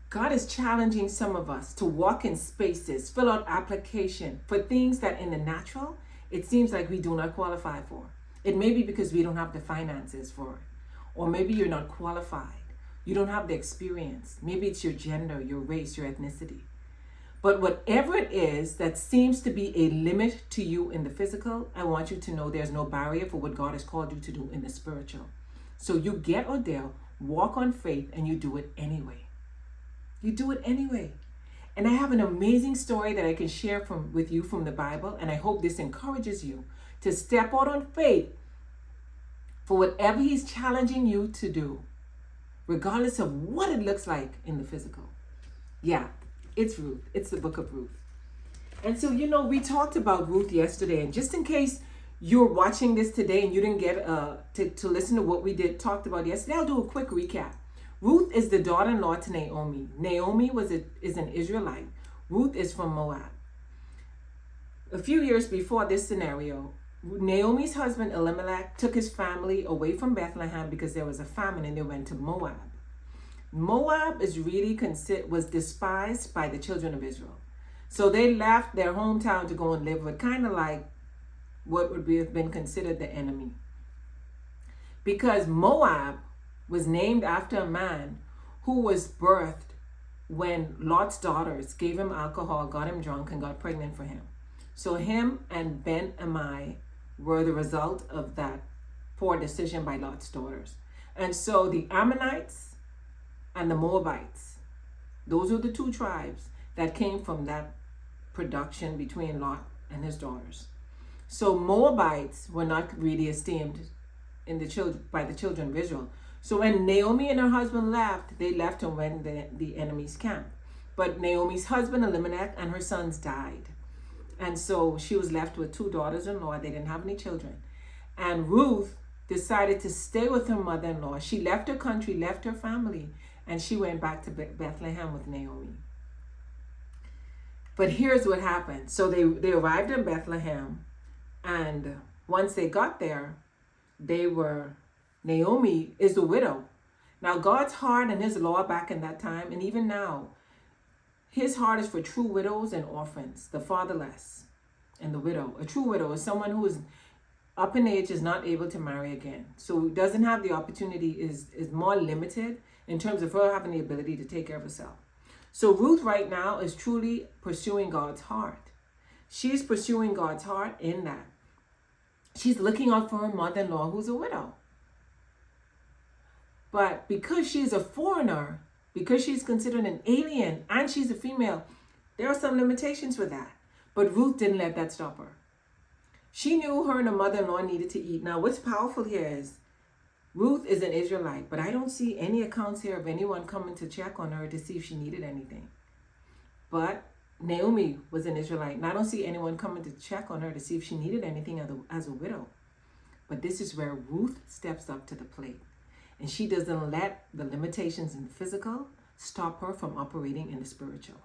God is challenging some of us to walk in spaces, fill out application for things that in the natural, it seems like we do not qualify for. It may be because we don't have the finances for it. Or maybe you're not qualified. You don't have the experience. Maybe it's your gender, your race, your ethnicity. But whatever it is that seems to be a limit to you in the physical, I want you to know there's no barrier for what God has called you to do in the spiritual. So you get out there, walk on faith, and you do it anyway. You do it anyway. And I have an amazing story that I can share with you from the Bible, and I hope this encourages you to step out on faith for whatever He's challenging you to do, regardless of what it looks like in the physical. Yeah, it's Ruth. It's the book of Ruth. And so, we talked about Ruth yesterday, and just in case you're watching this today and you didn't get to listen to what we talked about yesterday, I'll do a quick recap. Ruth is the daughter-in-law to Naomi. Naomi is an Israelite. Ruth is from Moab. A few years before this scenario, Naomi's husband Elimelech took his family away from Bethlehem because there was a famine, and they went to Moab. Moab was despised by the children of Israel. So they left their hometown to go and live with kind of like what would have been considered the enemy. Because Moab was named after a man who was birthed when Lot's daughters gave him alcohol, got him drunk, and got pregnant for him. So him and Ben-Ammi were the result of that poor decision by Lot's daughters. And so the Ammonites and the Moabites, those are the two tribes that came from that production between Lot and his daughters. So Moabites were not really esteemed by the children of Israel. So when Naomi and her husband left, they left and went the enemy's camp. But Naomi's husband Elimelech and her sons died. And so she was left with two daughters-in-law. They didn't have any children. And Ruth decided to stay with her mother-in-law. She left her country, left her family, and she went back to Bethlehem with Naomi. But here's what happened. So they arrived in Bethlehem, and once they got there, Naomi is a widow. Now, God's heart and His law back in that time, and even now, His heart is for true widows and orphans, the fatherless and the widow. A true widow is someone who is up in age, is not able to marry again. So doesn't have the opportunity, is more limited in terms of her having the ability to take care of herself. So Ruth right now is truly pursuing God's heart. She's pursuing God's heart in that she's looking out for her mother-in-law who's a widow. But because she's a foreigner, because she's considered an alien, and she's a female, there are some limitations for that. But Ruth didn't let that stop her. She knew her and her mother-in-law needed to eat. Now, what's powerful here is Ruth is an Israelite, but I don't see any accounts here of anyone coming to check on her to see if she needed anything. But Naomi was an Israelite, and I don't see anyone coming to check on her to see if she needed anything as a widow. But this is where Ruth steps up to the plate. And she doesn't let the limitations in the physical stop her from operating in the spiritual.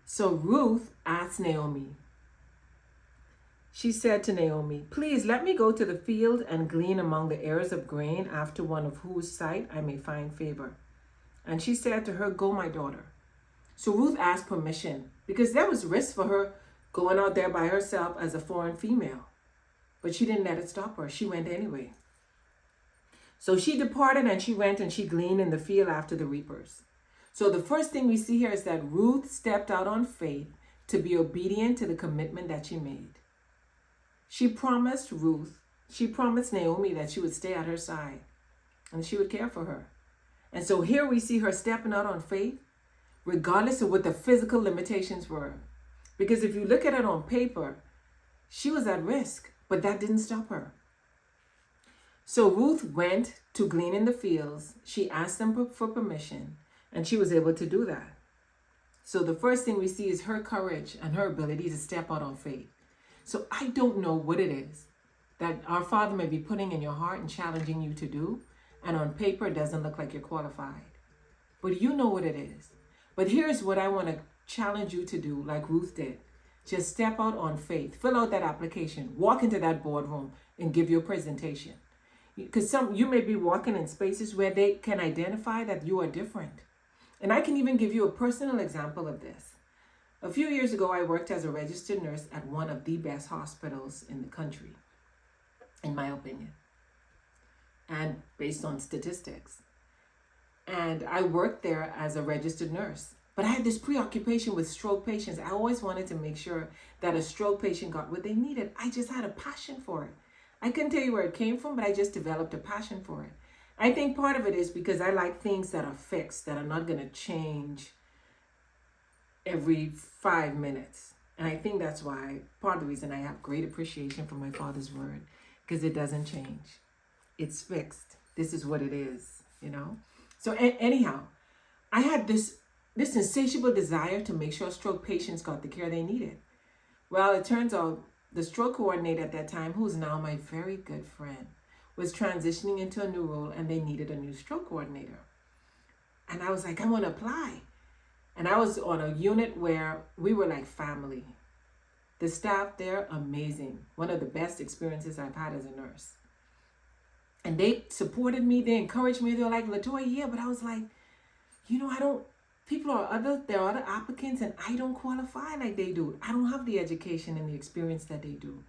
So Ruth asked Naomi. She said to Naomi, "Please let me go to the field and glean among the ears of grain, after one of whose sight I may find favor." And she said to her, "Go, my daughter." So Ruth asked permission because there was risk for her going out there by herself as a foreign female. But she didn't let it stop her. She went anyway. So she departed and she went and she gleaned in the field after the reapers. So the first thing we see here is that Ruth stepped out on faith to be obedient to the commitment that she made. She promised Naomi that she would stay at her side and she would care for her. And so here we see her stepping out on faith, regardless of what the physical limitations were. Because if you look at it on paper, she was at risk, but that didn't stop her. So Ruth went to glean in the fields. She asked them for permission, and she was able to do that. So the first thing we see is her courage and her ability to step out on faith. So I don't know what it is that our Father may be putting in your heart and challenging you to do, and on paper it doesn't look like you're qualified. But you know what it is. But here's what I want to challenge you to do, like Ruth did. Just step out on faith. Fill out that application. Walk into that boardroom and give your presentation. Because you may be walking in spaces where they can identify that you are different. And I can even give you a personal example of this. A few years ago, I worked as a registered nurse at one of the best hospitals in the country, in my opinion, and based on statistics. And I worked there as a registered nurse. But I had this preoccupation with stroke patients. I always wanted to make sure that a stroke patient got what they needed. I just had a passion for it. I couldn't tell you where it came from, but I just developed a passion for it. I think part of it is because I like things that are fixed, that are not going to change every 5 minutes. And I think that's why, part of the reason I have great appreciation for my Father's word, because it doesn't change. It's fixed. This is what it is, you know? So anyhow, I had this insatiable desire to make sure stroke patients got the care they needed. Well, it turns out the stroke coordinator at that time, who's now my very good friend, was transitioning into a new role and they needed a new stroke coordinator. And I was like, I want to apply. And I was on a unit where we were like family. The staff there, amazing. One of the best experiences I've had as a nurse. And they supported me, they encouraged me. They were like, Latoya, yeah, but I was like, you know, there are other applicants and I don't qualify like they do. I don't have the education and the experience that they do.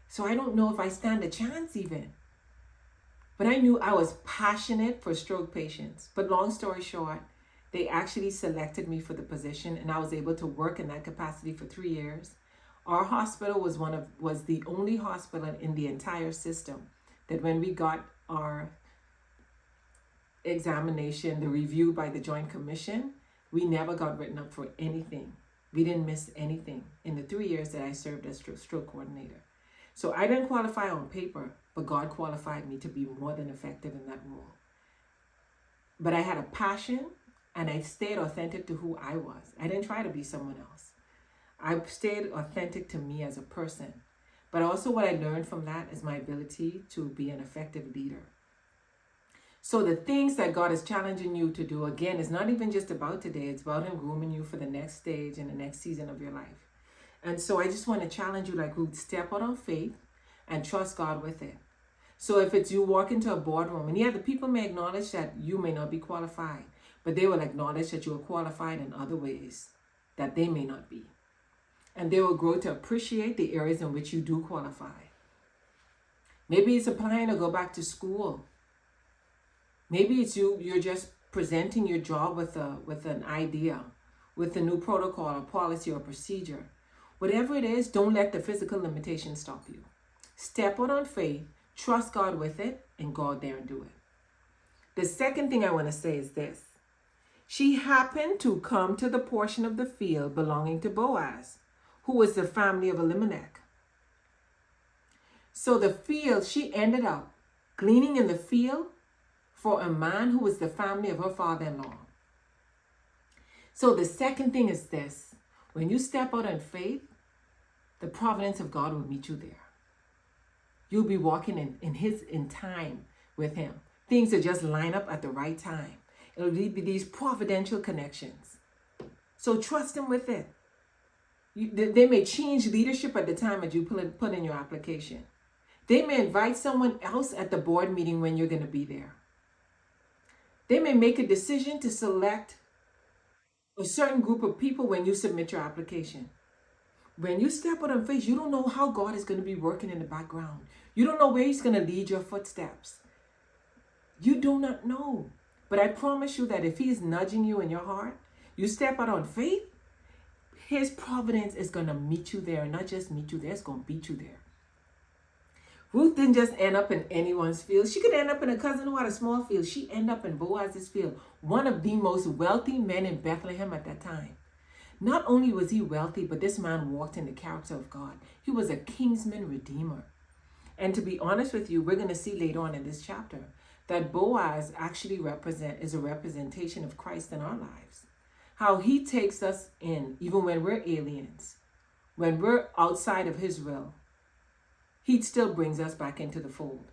So I don't know if I stand a chance even. But I knew I was passionate for stroke patients. But long story short, they actually selected me for the position and I was able to work in that capacity for 3 years. Our hospital was the only hospital in the entire system that when we got our examination, the review by the Joint Commission, we never got written up for anything. We didn't miss anything in the 3 years that I served as stroke coordinator. So I didn't qualify on paper, but God qualified me to be more than effective in that role. But I had a passion and I stayed authentic to who I was. I didn't try to be someone else. I stayed authentic to me as a person. But also what I learned from that is my ability to be an effective leader. So the things that God is challenging you to do, again, is not even just about today. It's about Him grooming you for the next stage and the next season of your life. And so I just want to challenge you, like, step out on faith and trust God with it. So if it's you walk into a boardroom, and yeah, the people may acknowledge that you may not be qualified, but they will acknowledge that you are qualified in other ways that they may not be. And they will grow to appreciate the areas in which you do qualify. Maybe it's applying to go back to school. Maybe it's you're just presenting your job with an idea, with a new protocol or policy or procedure. Whatever it is, don't let the physical limitations stop you. Step out on faith, trust God with it, and go out there and do it. The second thing I want to say is this. She happened to come to the portion of the field belonging to Boaz, who was the family of Elimelech. So the field, she ended up gleaning in the field for a man who was the family of her father-in-law. So the second thing is this. When you step out in faith, the providence of God will meet you there. You'll be walking in time with Him. Things will just line up at the right time. It'll be these providential connections. So trust Him with it. They may change leadership at the time that you put in your application. They may invite someone else at the board meeting when you're going to be there. They may make a decision to select a certain group of people when you submit your application. When you step out on faith, you don't know how God is going to be working in the background. You don't know where He's going to lead your footsteps. You do not know. But I promise you that if He is nudging you in your heart, you step out on faith, His providence is going to meet you there. And not just meet you there, it's going to beat you there. Ruth didn't just end up in anyone's field. She could end up in a cousin who had a small field. She ended up in Boaz's field, one of the most wealthy men in Bethlehem at that time. Not only was he wealthy, but this man walked in the character of God. He was a kinsman redeemer. And to be honest with you, we're going to see later on in this chapter that Boaz actually is a representation of Christ in our lives. How He takes us in, even when we're aliens, when we're outside of His will. He still brings us back into the fold.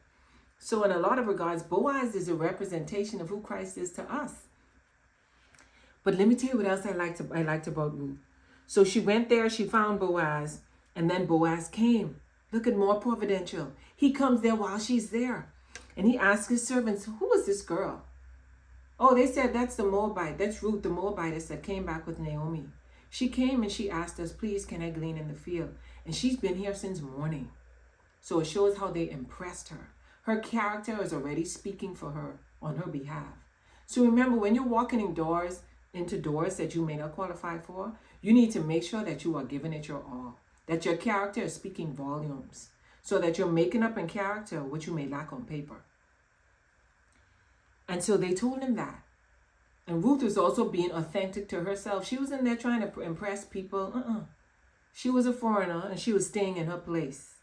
So in a lot of regards, Boaz is a representation of who Christ is to us. But let me tell you what else I liked about Ruth. So she went there, she found Boaz, and then Boaz came. Look at more providential. He comes there while she's there. And he asked his servants, who is this girl? Oh, they said, that's the Moabite. That's Ruth, the Moabitess that came back with Naomi. She came and she asked us, please, can I glean in the field? And she's been here since morning. So it shows how they impressed her. Her character is already speaking for her on her behalf. So remember, when you're walking into doors that you may not qualify for, you need to make sure that you are giving it your all, that your character is speaking volumes, so that you're making up in character what you may lack on paper. And so they told him that. And Ruth was also being authentic to herself. She was in there trying to impress people. She was a foreigner and she was staying in her place.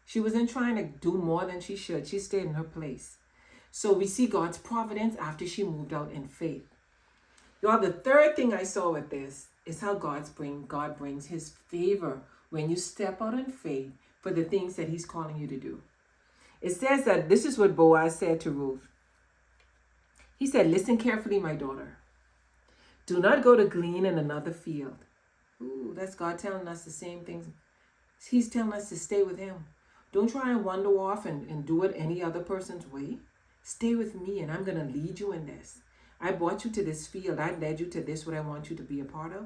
She wasn't trying to do more than she should. She stayed in her place. So we see God's providence after she moved out in faith. Y'all, the third thing I saw with this is how God brings his favor when you step out in faith for the things that he's calling you to do. It says that this is what Boaz said to Ruth. He said, listen carefully, my daughter. Do not go to glean in another field. Ooh, that's God telling us the same things. He's telling us to stay with him. Don't try and wander off and do it any other person's way. Stay with me and I'm going to lead you in this. I brought you to this field. I led you to this, what I want you to be a part of.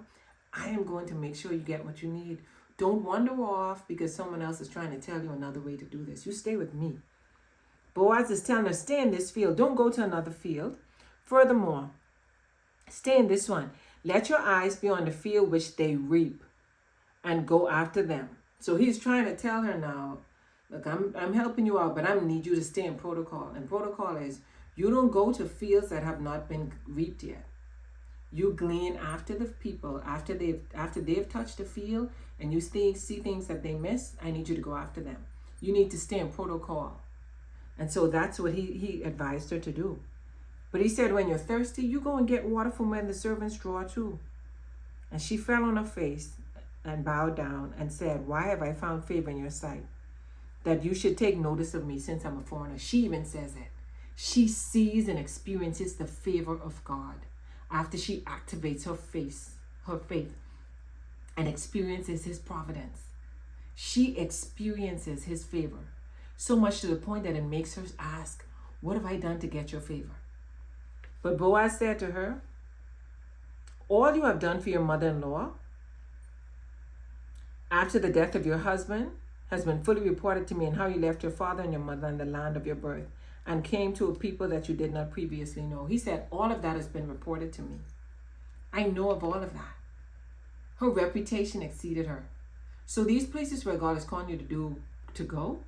I am going to make sure you get what you need. Don't wander off because someone else is trying to tell you another way to do this. You stay with me. Boaz is telling her, stay in this field. Don't go to another field. Furthermore, stay in this one. Let your eyes be on the field which they reap and go after them. So he's trying to tell her now, look, I'm helping you out, but I need you to stay in protocol. And protocol is you don't go to fields that have not been reaped yet. You glean after the people, after they've touched the field and you see things that they miss. I need you to go after them. You need to stay in protocol. And so that's what he advised her to do. But he said, when you're thirsty, you go and get water from where the servants draw too. And she fell on her face and bowed down and said, why have I found favor in your sight, that you should take notice of me since I'm a foreigner? She even says it. She sees and experiences the favor of God after she activates her faith, and experiences his providence. She experiences his favor so much to the point that it makes her ask, what have I done to get your favor? But Boaz said to her, all you have done for your mother-in-law after the death of your husband has been fully reported to me, and how you left your father and your mother in the land of your birth and came to a people that you did not previously know. He said, all of that has been reported to me. I know of all of that. Her reputation exceeded her. So these places where God is calling you to go,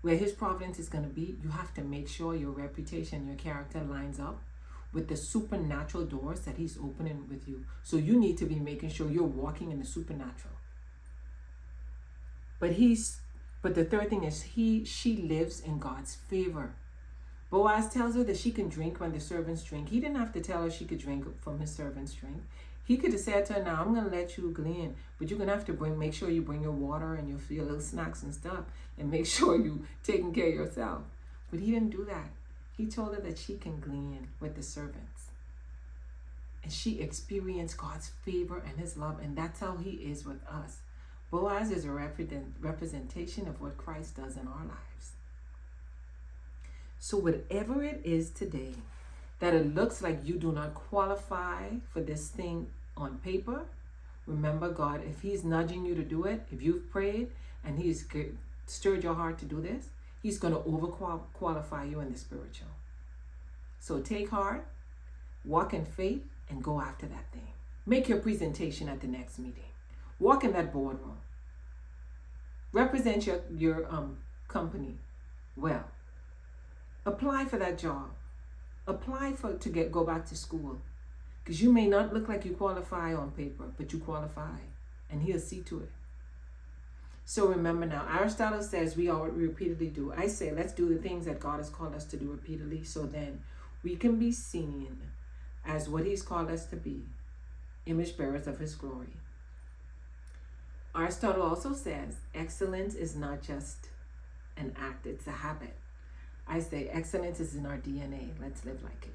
where his providence is going to be, you have to make sure your reputation, your character lines up with the supernatural doors that he's opening with you. So you need to be making sure you're walking in the supernatural. But the third thing is she lives in God's favor. Boaz tells her that she can drink when the servants drink. He didn't have to tell her she could drink from his servants' drink. He could have said to her, now I'm going to let you glean, but you're going to have to make sure you bring your water and your little snacks and stuff, and make sure you taking care of yourself. But he didn't do that. He told her that she can glean with the servants. And she experienced God's favor and his love, and that's how he is with us. Boaz is a representation of what Christ does in our lives. So whatever it is today that it looks like you do not qualify for this thing on paper, remember God, if he's nudging you to do it, if you've prayed and he's stirred your heart to do this, he's going to overqualify you in the spiritual. So take heart, walk in faith, and go after that thing. Make your presentation at the next meeting. Walk in that boardroom. Represent your company well. Apply for that job. Apply to go back to school. Because you may not look like you qualify on paper, but you qualify. And he'll see to it. So remember now, Aristotle says we all repeatedly do. I say let's do the things that God has called us to do repeatedly, so then we can be seen as what he's called us to be, image bearers of his glory. Aristotle also says excellence is not just an act, it's a habit. I say excellence is in our DNA. Let's live like it.